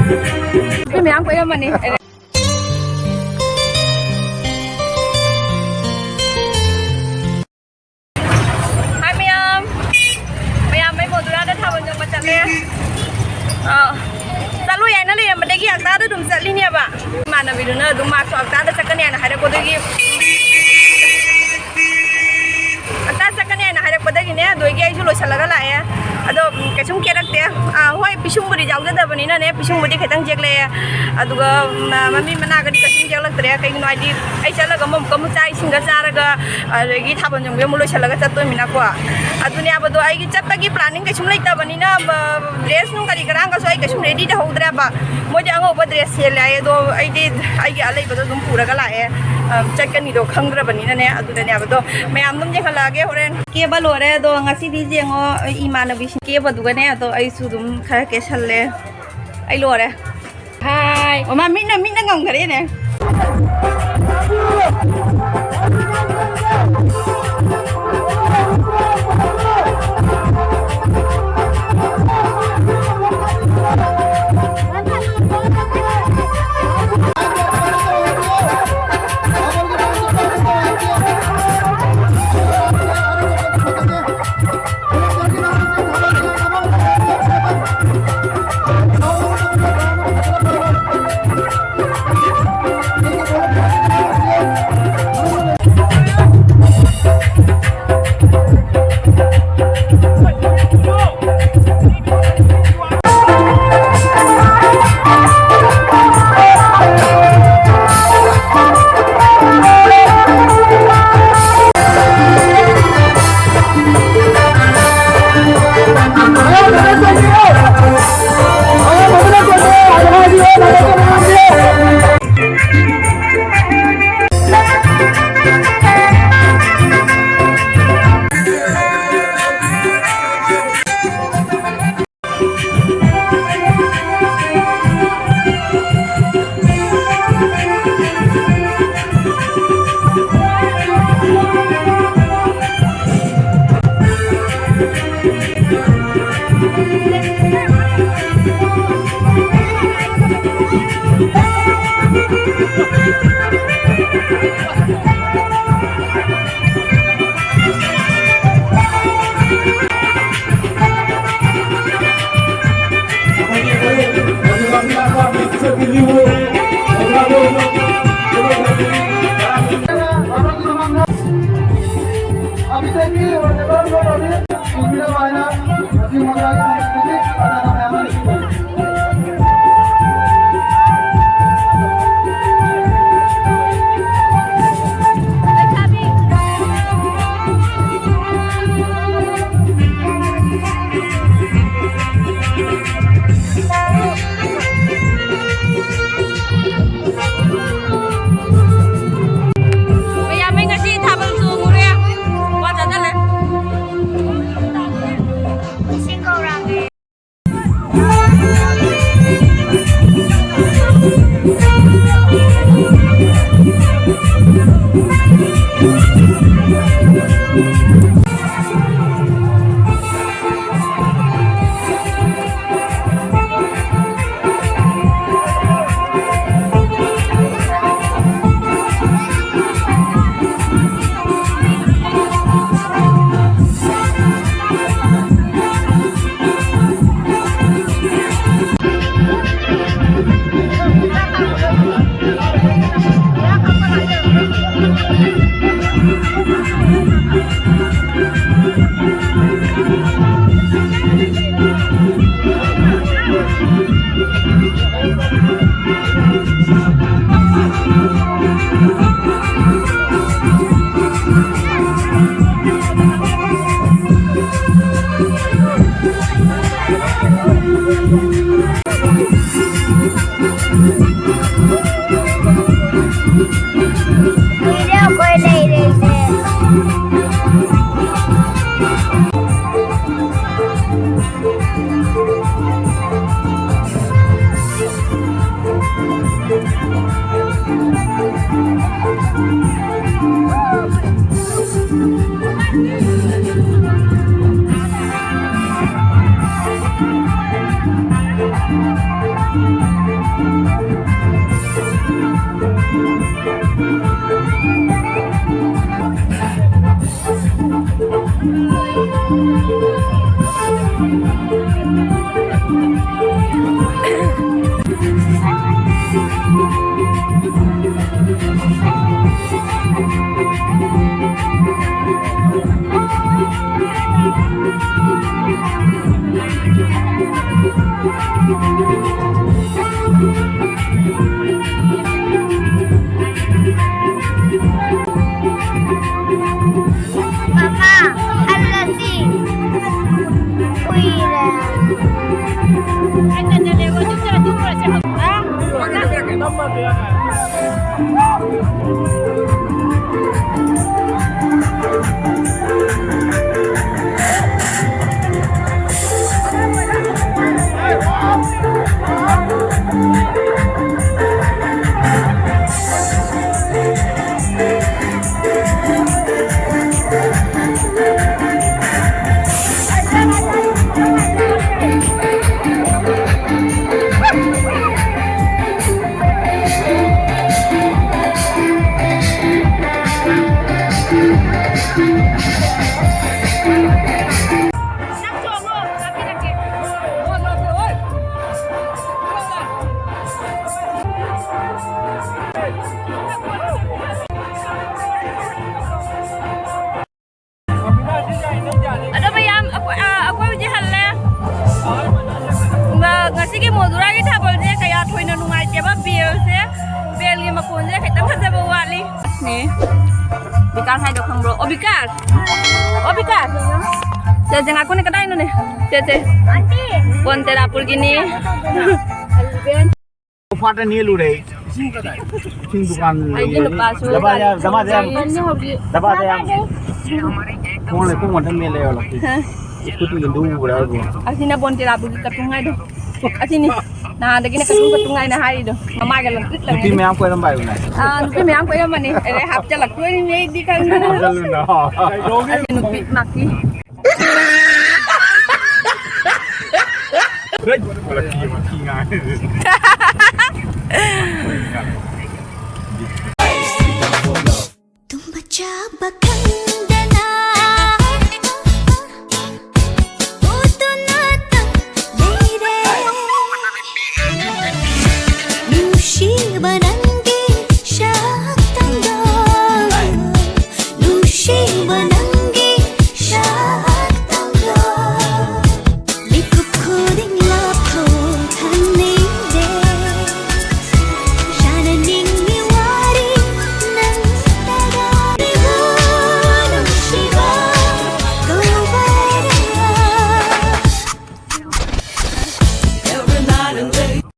Cái mày ăn quay mà nè. Hai mày ăn mấy bộ tụi nó đã thao vào mà chặt nè. Ta lu yang nali yang mendeki akta ada dum sali ni apa? Mana video na dum masuk akta ada second yang ada kode gi. Akta second yang ada kode gi ne doi gi ai sulo salaga la ya. Ado kesum kira te hoi pisung budi jauh dah bani na ne pisung budi ketang jek le aduga mami mana gadi kesum jek lak teriak kayak gini aja ai salaga mom kamu cai singa saraga lagi thaban jong ge mulo salaga catu mina ko adunya abado ai gi chat gi planning kesum lai ta bani na dress nu kali kerang ka so ai kesum ready dah hodra ba mo ja ngo ba dress se la do ai di ai gi alai ba dum pura ga la e chat kan ni do khangra bani na ne adunya abado mayam dum je khala ge horen ke ba lore do ngasi di je ngo imana bi ke baduga ne to ai su dum khara ke salle ai lore hai o ma minna ngam khare ne Mama, Allah sih. Wih, Ada bayam aku uji halle. Nggak sih mau dura kita boleh kayak tuh ini nungai coba bil sih. Bil lima kun sih kita kan coba wali. Nih. Bikas hai dok bro. Oh bikas. Oh bikas. Jangan aku nih kedai nih. Cece. Aunty. Bonte dapur gini. Fata ni lu deh. Sing dukan. Ini lepas. Dapat yang. Kung le kung wanta mele wala. Ikuti indu berapa? Asini bonte dapur ketungai doh. Asini. Nah, ada gini ketungai nah hari doh. Mama galang. Nuti me am ko ram bayu na. Nuti me am ko ram mani. Hap jalak tuh ini di kan. Jalu na. Asini nuti maki. Laki ngai.